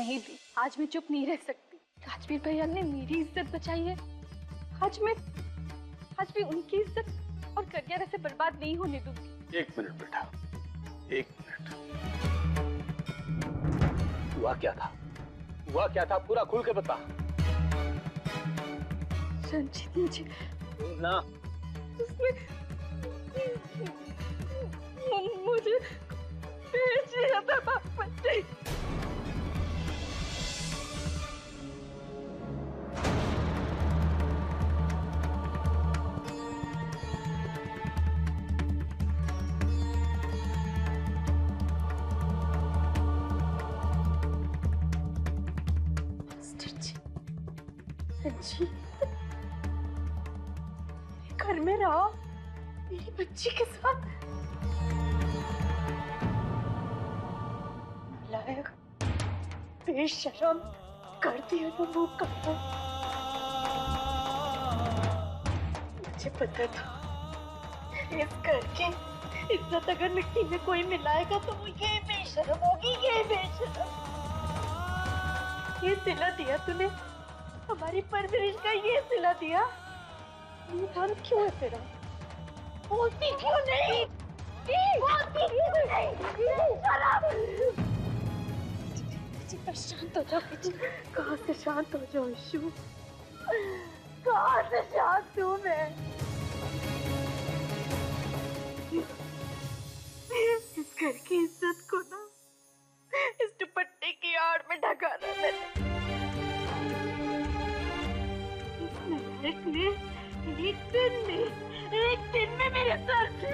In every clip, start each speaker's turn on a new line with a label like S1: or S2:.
S1: नहीं दी। आज मैं चुप नहीं रह सकती। राजवीर भैया ने मेरी इज्जत बचाई है, आज भी उनकी इज्जत और करियर ऐसे बर्बाद नहीं होने दूंगी।
S2: एक मिनट बेटा, एक मिनट। हुआ क्या था? हुआ क्या था? पूरा खुल के बता।
S1: रंजीत मुझे
S2: ना
S1: उसने मुझे भेज दिया था वापस से। रंजीत घर में रहा मेरी बच्ची के साथ। नालायक, बेशरम, कर दिया ना वो काम। मुझे पता था इस घर की इज्जत अगर मिट्टी में कोई मिलाएगा तो वो ये बेशरम होगी, ये बेशरम। ये सिला दिया तूने, हमारी परवरिश का ये सिला दिया। ये काम क्यों है तेरा? बोलती क्यों नहीं? बोलती क्यों नहीं? बस शांत हो जाओ। कहाँ से शांत हो जाओ इशू? कहाँ से शांत हूँ मैं? इस घर की इज्जत को ना इस दुपट्टे की आड़ में ढका था मैंने। एक दिन में मेरे सर से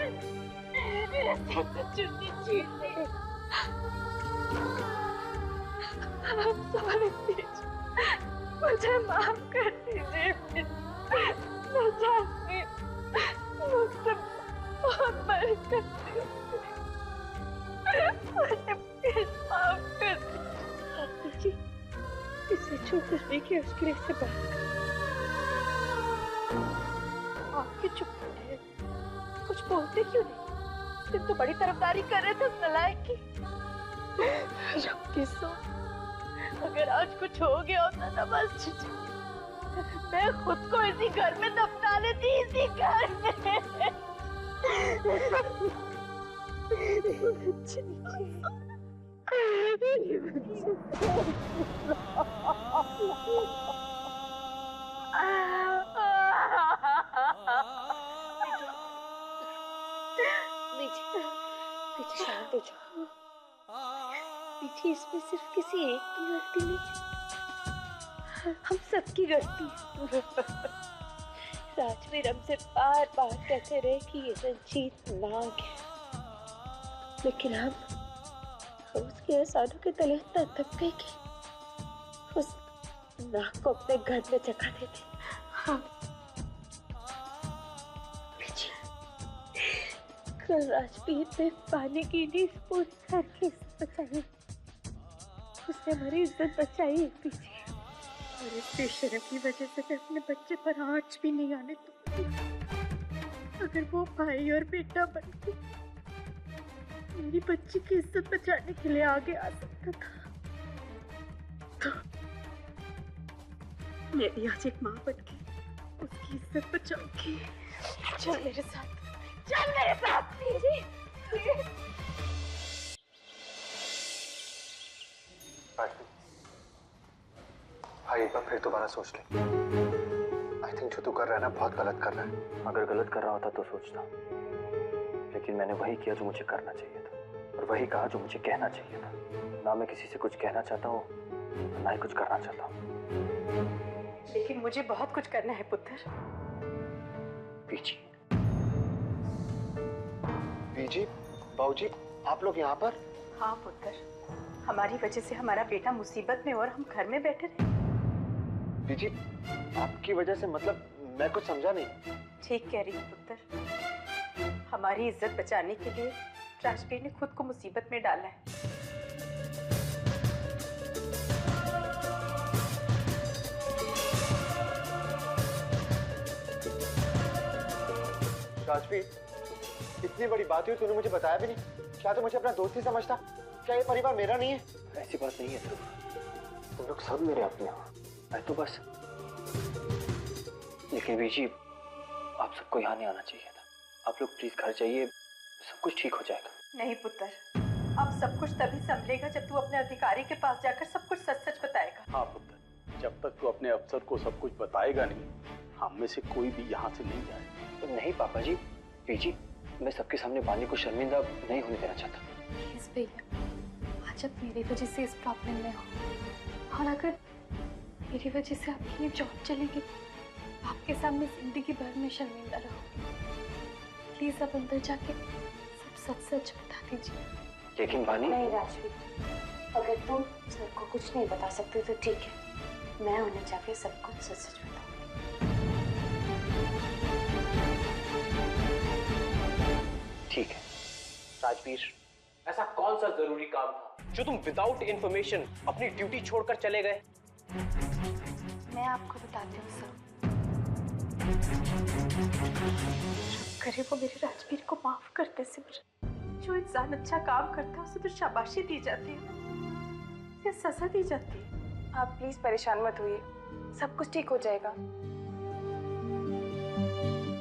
S1: चुन्नी छीन ली। सॉरी प्लीज, मुझे माफ कर दीजिए। मैं जानती मुझसे बहुत बड़ी करती हूँ, मुझे प्लीज माफ कर दीजिए। इसे छू करने की मुश्किल से बात कर। आपके चुप है, कुछ बोलते क्यों नहीं? सिर्फ तो बड़ी तरफदारी कर रहे थे नलायक की। सो अगर आज कुछ हो गया होता ना, बस मैं खुद को इसी घर में दफना लेती, इसी घर में। पीछे शांत हो जाओ। पीछे इसमें सिर्फ किसी एक की गलती नहीं, हम सबकी गलती है। राजवीर हमसे बार बार कहते रहे कि ये रंजीत नाग है, लेकिन हम उसके एहसानों के तले इतना दब गए कि उस नाग को अपने घर में जगा देते। हाँ, कल राजवीर ने पानी की नहीं पूरी घर की इज्जत बचाई। उसने हमारी इज्जत बचाई है पीछे, और इस बेशरम की वजह से मैं अपने बच्चे पर आंच भी नहीं आने दूंगी। अगर वो भाई और बेटा बनके मेरी बच्ची की इज्जत बचाने के लिए आगे आ सकता था, तो मैं भी आज एक माँ बनके उसकी इज्जत बचाऊंगी। चल मेरे साथ, चल मेरे साथ प्लीज।
S3: भाई एक बार फिर दोबारा सोच ले। आई थिंक जो तू कर रहा है ना, बहुत गलत कर रहा है।
S4: अगर गलत कर रहा होता तो सोचता, लेकिन मैंने वही किया जो मुझे करना चाहिए था, और वही कहा जो मुझे कहना चाहिए था। ना मैं किसी से कुछ कहना चाहता हूँ, ना ही कुछ करना चाहता हूँ।
S1: लेकिन मुझे बहुत कुछ करना है पुत्र।
S4: पीछे
S3: बीजी, बाबूजी, आप लोग यहाँ पर?
S1: हाँ पुत्र, हमारी वजह से हमारा बेटा मुसीबत में और हम घर में बैठे रहे।
S3: बीजी, आपकी वजह से मतलब मैं कुछ समझा नहीं।
S1: ठीक कह रही हूँ पुत्र, हमारी इज्जत बचाने के लिए राजवीर ने खुद को मुसीबत में डाला है।
S3: राजवीर, इतनी बड़ी बात हुई, तूने मुझे बताया भी नहीं। क्या तू मुझे अपना दोस्त ही समझता? क्या ये परिवार मेरा नहीं है?
S4: ऐसी बात नहीं है ध्रुव, तुम लोग सब मेरे अपने हो, मैं तो बस। लेकिन बीजी, आप सबको यहाँ नहीं आना चाहिए था। आप लोग प्लीज घर जाइए, सब कुछ ठीक हो जाएगा।
S1: नहीं पुत्र, अब सब कुछ तभी संभलेगा जब तू अपने अधिकारी के पास जाकर सब कुछ सच सच बताएगा।
S2: हाँ पुत्र, जब तक तू अपने अफसर को सब कुछ बताएगा नहीं, हम में से कोई भी यहाँ से नहीं जाएगा।
S4: तो नहीं पापा जी, बीजी, मैं सबके सामने बानी को शर्मिंदा नहीं होने देना चाहता।
S5: प्लीज भैया, आज आप मेरी वजह से इस प्रॉब्लम में हो, और अगर मेरी वजह से आपकी ये जॉब चलेगी, आपके सामने जिंदगी भर में शर्मिंदा रहोगी। प्लीज आप अंदर जाके सब सच सच बता दीजिए।
S4: लेकिन बानी।
S6: नहीं राजवीर, अगर तुम सर को कुछ नहीं बता सकते तो ठीक है, मैं उन्हें जाके सब कुछ सच सच बताऊंगी।
S4: ठीक है।
S7: राजवीर, ऐसा कौन सा जरूरी काम था जो तुम विदाउट इंफॉर्मेशन अपनी ड्यूटी छोड़कर चले गए?
S5: मैं आपको बताती हूँ सर। करे वो मेरे राजवीर को माफ करते सिमरन।
S1: जो इंसान अच्छा काम करता है उसे तो शाबाशी दी जाती है, उसे सजा दी जाती है।
S6: आप प्लीज परेशान मत होइए, सब कुछ ठीक हो जाएगा।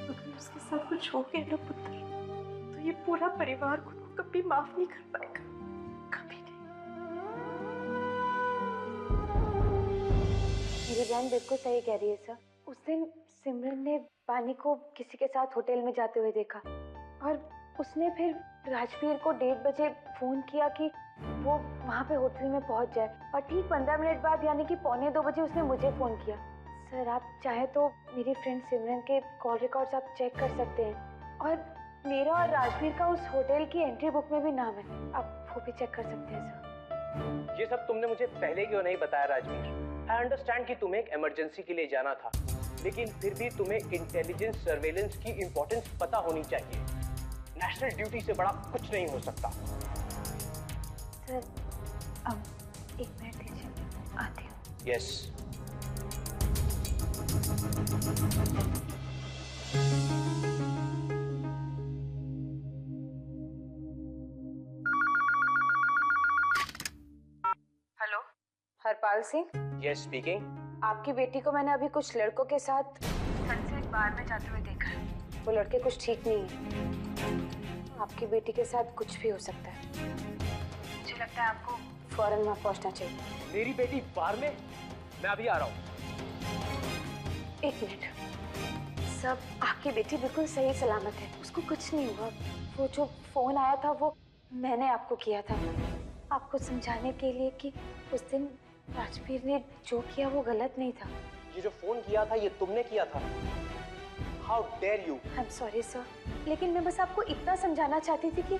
S1: अगर उसके साथ कुछ हो गया ना पुत्र, तो ये पूरा परिवार खुद को कभी माफ नहीं कर पाएगा, कभी नहीं।
S6: मेरी बहन बिल्कुल सही कह रही है सर। उस दिन सिमरन ने बानी को किसी के साथ होटल में जाते हुए देखा, और उसने फिर राजवीर को 1:30 बजे फोन किया कि वो वहाँ पे होटल में पहुँच जाए, और ठीक 15 मिनट बाद यानी कि 1:45 बजे उसने मुझे फोन किया। सर आप चाहे तो मेरी फ्रेंड सिमरन के कॉल रिकॉर्ड्स आप चेक कर सकते हैं, और मेरा और राजवीर का उस होटल की एंट्री बुक में भी नाम है, आप वो भी चेक कर सकते हैं सर।
S7: ये सब तुमने मुझे पहले क्यों नहीं बताया राजवीर? आई अंडरस्टैंड कि तुम्हें एक इमरजेंसी के लिए जाना था, लेकिन फिर भी तुम्हें इंटेलिजेंस सर्वेलेंस की इंपॉर्टेंस पता होनी चाहिए। नेशनल ड्यूटी से बड़ा कुछ नहीं हो सकता।
S6: सर अब 1 मिनट दीजिए, आती हूँ।
S7: Yes.
S6: Hello, Harpal Singh.
S7: Yes speaking.
S6: आपकी बेटी को मैंने अभी कुछ लड़कों के साथ सनसेट बार में जाते हुए देखा है। वो लड़के कुछ ठीक नहीं है। आपकी बेटी के साथ कुछ भी हो सकता है। मुझे लगता है आपको फौरन वहाँ पहुँचना चाहिए।
S7: मेरी बेटी बार में? मैं अभी आ रहा हूँ।
S6: 1 मिनट। सब, आपकी बेटी बिल्कुल सही सलामत है, उसको कुछ नहीं हुआ। वो जो फोन आया था वो मैंने आपको किया था, आपको समझाने के लिए कि उस दिन राजवीर ने जो किया वो गलत नहीं था।
S7: ये जो फोन किया था ये तुमने किया था? How dare you!
S6: I am sorry sir, लेकिन मैं बस आपको इतना समझाना चाहती थी कि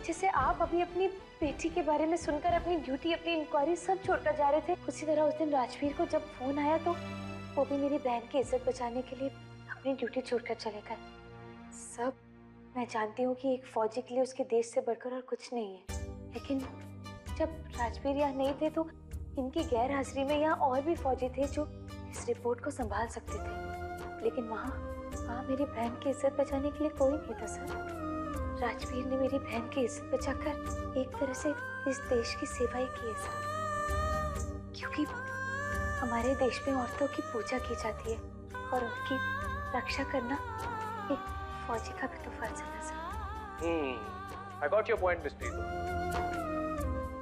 S6: जैसे आप अभी अपनी बेटी के बारे में सुनकर अपनी ड्यूटी, अपनी इंक्वायरी सब छोड़कर जा रहे थे, उसी तरह उस दिन राजवीर को जब फोन आया तो वो भी मेरी बहन की इज्जत बचाने के लिए अपनी ड्यूटी छोड़कर चले गए। सब, मैं जानती हूँ कि एक फौजी के लिए उसके देश से बढ़कर और कुछ नहीं है, लेकिन जब राजवीर यहाँ नहीं थे तो इनकी गैर हाजिरी में यहाँ और भी फौजी थे जो इस रिपोर्ट को संभाल सकते थे, लेकिन वहाँ मेरी बहन की इज्जत बचाने के लिए कोई नहीं था सर। राजवीर ने मेरी बहन की इज्जत बचाकर एक तरह से इस देश की सेवा ही की है सर, क्योंकि हमारे देश में औरतों की पूजा की जाती है और उनकी रक्षा करना एक फौजी का भी तो फर्ज है ना sir.
S7: I got your point, Miss Preetu.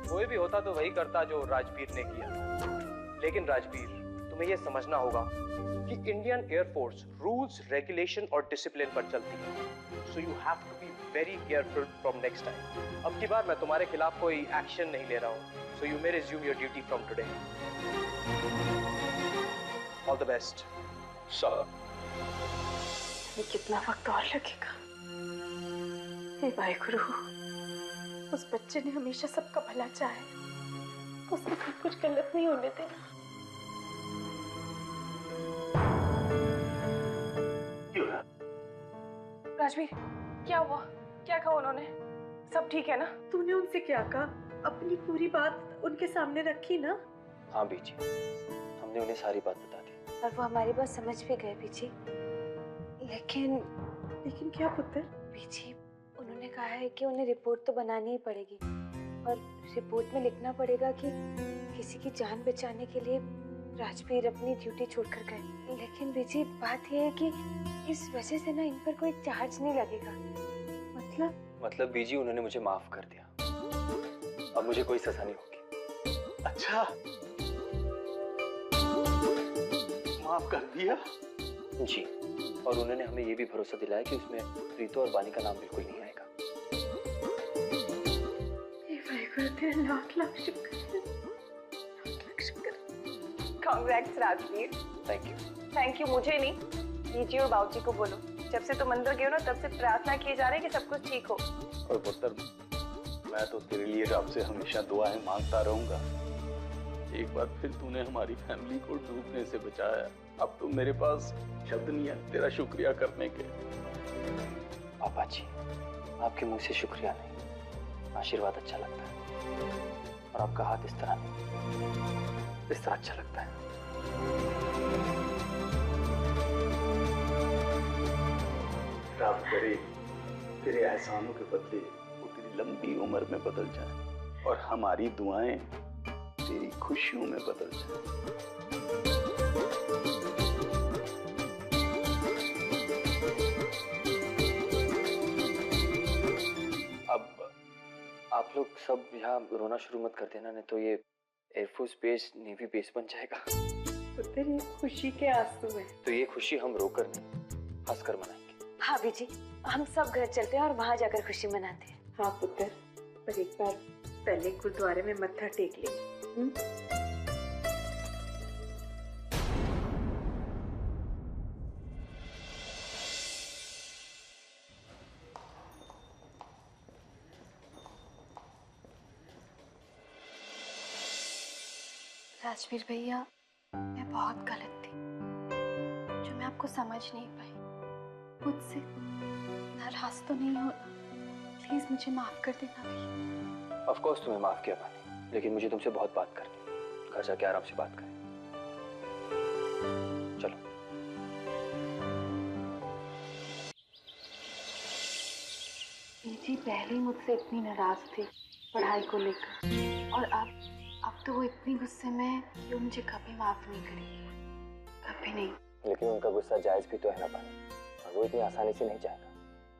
S7: कोई भी होता तो वही करता जो राजवीर ने किया, लेकिन राजवीर, तुम्हें यह समझना होगा कि इंडियन एयरफोर्स रूल्स, रेगुलेशन और डिसिप्लिन पर चलती है, so you have to be very careful from next time. अब की बार मैं तुम्हारे खिलाफ कोई एक्शन नहीं ले रहा हूँ, so you may resume your duty from today. All the best sir.
S1: ये कितना वक्त और लगेगा? हे वाहिगुरु, उस बच्चे ने हमेशा सबका भला चाहे, उसके साथ कुछ गलत नहीं होने देना।
S6: राजवीर, क्या हुआ? क्या कहा उन्होंने? सब ठीक है ना?
S1: तूने उनसे क्या कहा? अपनी पूरी बात उनके सामने रखी ना?
S4: हाँ बीजी, हमने उन्हें सारी बात बता दी
S6: और वो हमारी बात समझ भी गए बीजी।
S1: लेकिन क्या पुत्र?
S6: बीजी, उन्होंने कहा है कि उन्हें रिपोर्ट तो बनानी ही पड़ेगी और रिपोर्ट में लिखना पड़ेगा कि किसी की जान बचाने के लिए राजवीर अपनी ड्यूटी छोड़कर गए, लेकिन बीजी बात यह है कि इस वजह से ना इन पर कोई चार्ज नहीं लगेगा।
S4: मतलब बीजी उन्होंने मुझे माफ कर दिया, अब मुझे कोई सजा नहीं होगी।
S2: अच्छा, माफ कर दिया?
S4: जी, और उन्होंने हमें ये भी भरोसा दिलाया कि उसमें प्रीतो और बानी का नाम बिल्कुल नहीं आएगा।
S1: लाख लाख शुक्र, लाख लाख शुक्र।
S6: कांग्रेट्स राजवीर। थैंक यू मुझे नहीं, बीजी और बाबूजी को बोलो। जब से तुम अंदर गए हो ना, तब से प्रार्थना किए जा रहे हैं कि सब कुछ ठीक हो।
S2: और पुत्र, मैं तो तेरे लिए रब से हमेशा दुआएं मांगता रहूंगा। एक बार फिर तूने हमारी फैमिली को डूबने से बचाया। अब तो मेरे पास शब्द नहीं है तेरा शुक्रिया करने के।
S4: पापा जी, आपके मुंह से शुक्रिया नहीं, आशीर्वाद अच्छा लगता है। और आपका हाथ इस तरह नहीं, इस तरह अच्छा लगता है।
S2: रब करे तेरे एहसानों के बदले वो तेरी लंबी उम्र में बदल जाए और हमारी दुआएं तेरी खुशियों में बदल जाए।
S4: अब आप लोग सब यहाँ रोना शुरू मत कर देना, नहीं तो ये एयरफोर्स बेस नेवी बेस बन जाएगा।
S1: पुत्र, ये खुशी के आंसू हैं।
S4: तो ये खुशी हम रोकर नहीं, हंसकर मनाएंगे।
S6: हाँ बीजी, हम सब घर चलते हैं और वहाँ जाकर खुशी मनाते हैं।
S1: हाँ पुत्र, पर एक बार पहले गुरुद्वारे में मत्था टेक लेंगे।
S5: राजवीर भैया, मैं बहुत गलत थी जो मैं आपको समझ नहीं पाई। मुझसे नाराज तो नहीं हो, प्लीज मुझे माफ कर देना भैया।
S4: ऑफ कोर्स तुम्हें माफ किया बानी, लेकिन मुझे तुमसे बहुत बात करनी। घर जाके आराम से बात करें। चलो।
S5: बीजी पहले मुझसे इतनी नाराज थी पढ़ाई को लेकर, और अब तो वो इतनी गुस्से में है कि वो मुझे कभी माफ नहीं करेगी, कभी नहीं।
S4: लेकिन उनका गुस्सा जायज भी तो है ना बानी, और वो इतनी आसानी से नहीं जाएगा।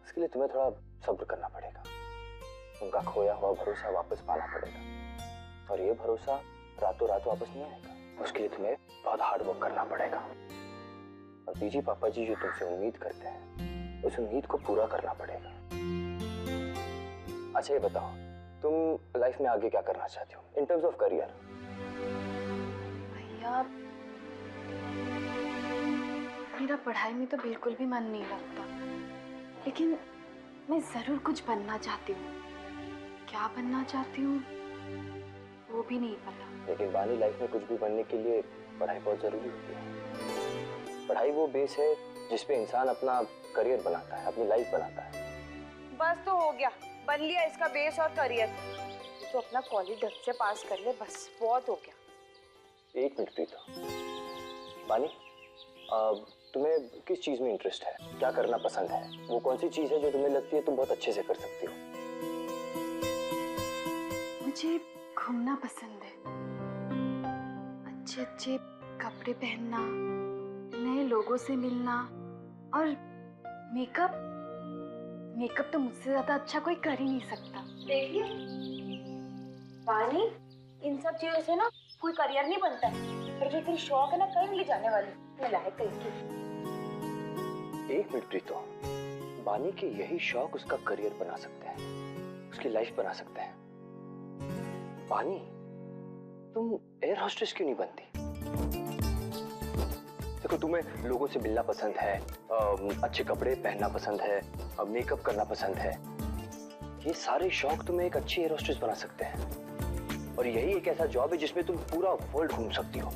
S4: इसके लिए तुम्हें थोड़ा सब्र करना पड़ेगा। उनका खोया हुआ भरोसा वापस पाना पड़ेगा, और ये भरोसा रातों रात वापस नहीं आएगा। उसके लिए तुम्हें बहुत हार्ड वर्क करना पड़ेगा। और बीजी पापा जी जो तुमसे उम्मीद करते हैं, उस उम्मीद को पूरा करना पड़ेगा। अच्छा ये बताओ, तुम लाइफ में आगे क्या करना चाहती हो इन टर्म्स ऑफ करियर?
S5: भैया, मेरा पढ़ाई में तो बिल्कुल भी मन नहीं लगता, लेकिन मैं जरूर कुछ बनना चाहती हूँ। क्या बनना चाहती हूँ वो भी नहीं पता।
S4: लेकिन बानी, लाइफ में कुछ भी बनने के लिए पढ़ाई बहुत जरूरी होती है। पढ़ाई वो बेस है जिसपे इंसान अपना करियर बनाता है, अपनी लाइफ बनाता है।
S6: बस तो हो गया, बन लिया इसका बेस और करियर। तो अपना कॉलेज ढंग से पास कर ले, बस बहुत हो गया।
S4: एक मिनट प्रीतो। बानी, तुम्हें किस चीज में इंटरेस्ट है, क्या करना पसंद है? वो कौन सी चीज है जो तुम्हें लगती है तुम बहुत अच्छे से कर सकती हो?
S5: मुझे घूमना पसंद है, अच्छे अच्छे कपड़े पहनना, नए लोगों से मिलना, और मेकअप तो मुझसे ज्यादा अच्छा कोई कर ही नहीं सकता।
S6: देखिए बानी, इन सब चीजों से ना कोई करियर नहीं बनता है, पर जो तेरी शौक है ना, कहीं नहीं जाने वाली। लायक है।
S4: एक मिनट प्रीतो, बानी के यही शौक उसका करियर बना सकते हैं, उसकी लाइफ बना सकते हैं। बानी, तुम एयर होस्टेस क्यों नहीं बनती? देखो, तुम्हें लोगों से मिलना पसंद है, अच्छे कपड़े पहनना पसंद है, मेकअप करना पसंद है। ये सारे शौक तुम्हें एक अच्छी एयर होस्टेस बना सकते हैं, और यही एक ऐसा जॉब है जिसमें तुम पूरा वर्ल्ड घूम सकती हो।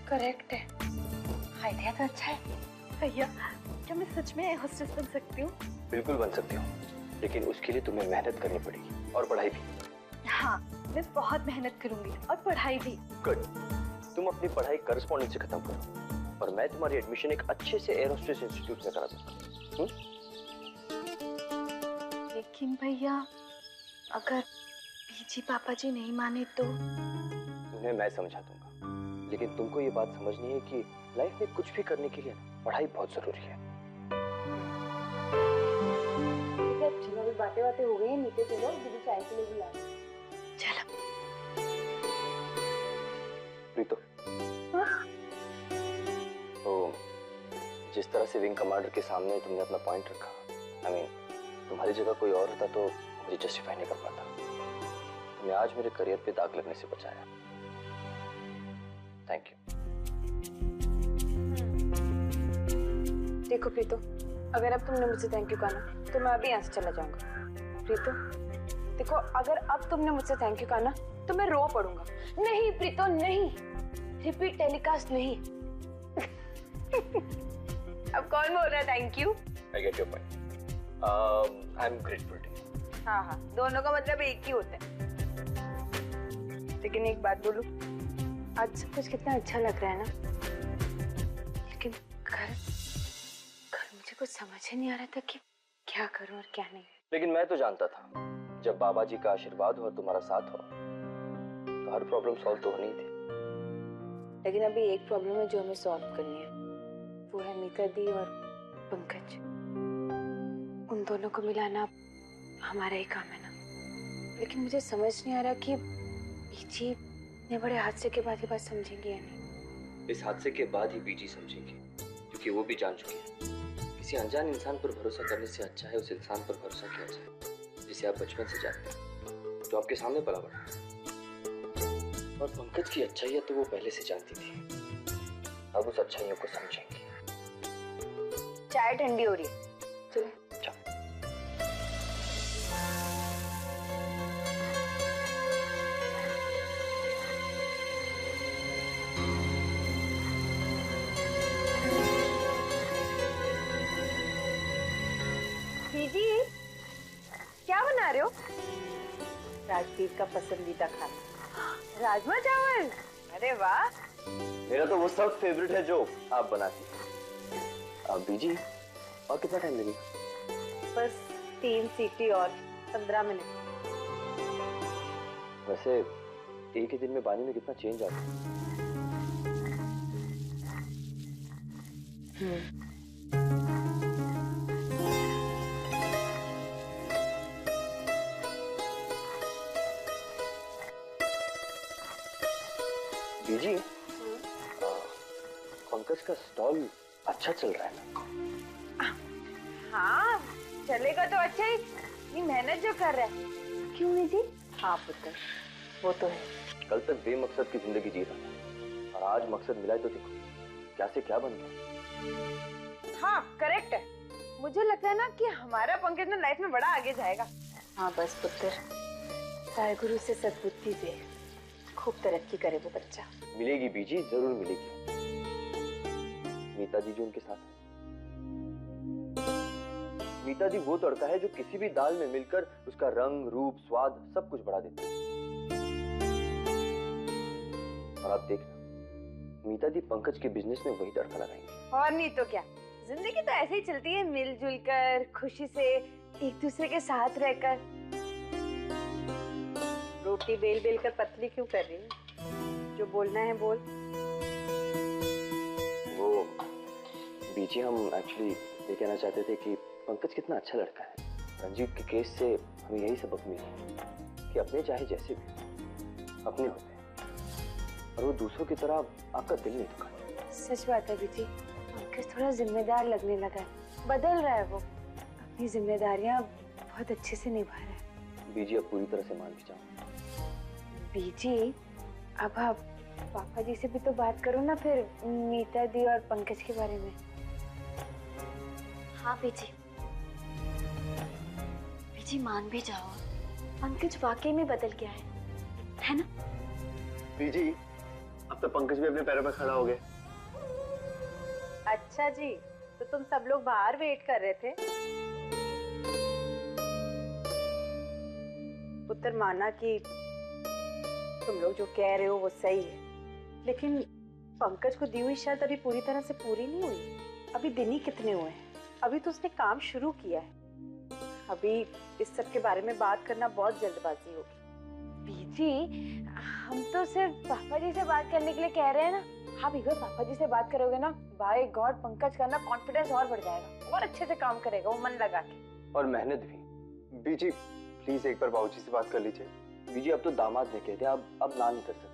S6: करेक्ट है, आइडिया तो अच्छा है।
S5: भैया, क्या मैं सच में होस्टेस बन सकती हूँ?
S4: बिल्कुल बन सकती हो, लेकिन उसके लिए तुम्हें मेहनत करनी पड़ेगी, और पढ़ाई भी।
S5: हाँ, मैं बहुत मेहनत करूंगी, और पढ़ाई भी।
S4: गुड। तुम अपनी पढ़ाई करस्पॉन्डेंस से खत्म करो, और मैं तुम्हारी एडमिशन एक अच्छे से एयर होस्टेस इंस्टीट्यूट में करा दूंगा।
S5: लेकिन भैया, अगर बीजी पापा जी नहीं माने तो?
S4: उन्हें मैं समझा दूंगा, लेकिन तुमको ये बात समझनी है कि लाइफ में कुछ भी करने के लिए पढ़ाई बहुत जरूरी है।
S6: बातें हो गई हैं, नीचे चलो, दीदी चाय के लिए बुला।
S5: चलो।
S4: प्रीतो, तो जिस तरह से विंग कमांडर के सामने तुमने अपना पॉइंट रखा, तुम्हारी जगह कोई और होता तो मुझे जस्टिफाई नहीं कर पाता। तुमने आज मेरे करियर पे दाग लगने से बचाया। Thank you.
S6: देखो प्रीतो, अगर अब तुमने मुझसे थैंक यू कहा ना तो मैं अभी यहाँ से चला जाऊंगा। प्रीतो देखो, अगर अब तुमने मुझसे थैंक यू कहा ना तो मैं रो पड़ूंगा। नहीं प्रीतो नहीं, रिपीट टेलीकास्ट नहीं। अब कौन बोल रहा है thank you?
S4: I get your point. I'm grateful to you.
S6: हाँ, दोनों का मतलब एक ही होता है। लेकिन एक बात बोलूं, आज सब कुछ कितना अच्छा लग रहा है ना, लेकिन कल मुझे कुछ समझ ही नहीं आ रहा था कि क्या करूं और क्या नहीं।
S4: लेकिन मैं तो जानता था, जब बाबा जी का आशीर्वाद हो और तुम्हारा साथ हो तो हर प्रॉब्लम सॉल्व तो होनी थी।
S6: लेकिन अभी एक प्रॉब्लम है जो हमें सॉल्व करनी है, वो है मीता दी और पंकज। उन दोनों को मिलाना हमारा ही काम है ना। लेकिन मुझे समझ नहीं आ रहा कि बीजी इतने बड़े हादसे के बाद ये बात समझेंगे या नहीं।
S4: इस हादसे के बाद ही बीजी समझेंगे, क्योंकि वो भी जान चुकी है किसी अनजान इंसान पर भरोसा करने से अच्छा है उस इंसान पर भरोसा किया जाए जिसे आप बचपन से जानते हैं, जो आपके सामने पला बड़ा। और पंकज की अच्छाइयाँ तो वो पहले से जानती थी, अब उस अच्छाइयों को समझेंगी।
S6: चाय ठंडी हो रही है, चलो। दीदी क्या बना रहे हो? राजवीर का पसंदीदा खाना राजमा चावल। अरे वाह,
S4: मेरा तो वो सब फेवरेट है जो आप बनाती हैं। अब बीजी, और कितना टाइम लगेगा?
S6: बस 3 सीटी और 15 मिनट।
S4: वैसे एक ही दिन में बानी में कितना चेंज आता है। बीजी, पंकज का स्टॉल अच्छा चल रहा है ना?
S6: हाँ चलेगा तो अच्छा ही, ये मेहनत जो कर रहा है। क्यों दीदी? हाँ पुत्र, वो तो है।
S4: कल तक बेमकसद की जिंदगी जी रहा था और आज मकसद मिला है तो देखो क्या से क्या बन गया।
S6: हाँ करेक्ट है, मुझे लगता है ना कि हमारा पंकज ना लाइफ में बड़ा आगे जाएगा। हाँ बस पुत्र, वाहेगुरु से सद्बुद्धि दे, खूब तरक्की करे वो बच्चा।
S4: मिलेगी बीजी, जरूर मिलेगी। मीता जी जो उनके साथ है, मीता जी वो तड़का है जो किसी भी दाल में मिलकर उसका रंग, रूप, स्वाद सब कुछ बढ़ा देता है। और आप देखना, मीता जी पंकज के बिजनेस में वही तड़का लगाएंगे।
S6: और नहीं तो क्या, जिंदगी तो ऐसे ही चलती है, मिलजुल कर, खुशी से, एक दूसरे के साथ रहकर। रोटी बेल बेल कर पतली क्यों कर रही है? जो बोलना है बोल।
S4: वो बीजी, हम एक्चुअली ये कहना चाहते थे कि पंकज कितना अच्छा लड़का है। रंजीत के केस से हमें यही सबक मिला कि अपने चाहे जैसे भी अपने होते हैं और वो दूसरों की तरह आपका दिल नहीं दुखाते।
S6: सच बात है बीजी, पंकज थोड़ा जिम्मेदार लगने लगा है, बदल रहा है वो, अपनी जिम्मेदारियां बहुत अच्छे से निभा रहा है।
S4: बीजी अब पूरी तरह से मान भी जाओ।
S6: बीजी अब आप पापा जी से भी तो बात करो ना फिर, मीता दी और पंकज के बारे में।
S5: हाँ बीजी मान भी जाओ, पंकज वाकई में बदल गया है ना?
S3: बीजी, अब तो पंकज भी अपने पैरों पर खड़ा हो गए।
S6: अच्छा जी, तो तुम सब लोग बाहर वेट कर रहे थे? पुत्र माना कि तुम लोग जो कह रहे हो वो सही है, लेकिन पंकज को दी हुई शर्त अभी पूरी तरह से पूरी नहीं हुई। अभी दिन ही कितने हुए हैं, अभी तो उसने काम शुरू किया है। अभी इस सब के बारे में बात करना बहुत जल्दबाजी होगी। जी हम तो सिर्फ पापा जी से बात करने के लिए कह रहे हैं ना। आप एक बार पापा जी से बात करोगे ना, बाय गॉड पंकज का ना कॉन्फिडेंस और बढ़ जाएगा और अच्छे से काम करेगा वो मन लगा के।
S4: और मेहनत भी।
S3: बीजी प्लीज एक बार बाबूजी से बात कर लीजिए।
S4: बीजी अब तो दामाद ने कह दिया, अब ना नहीं कर सकती।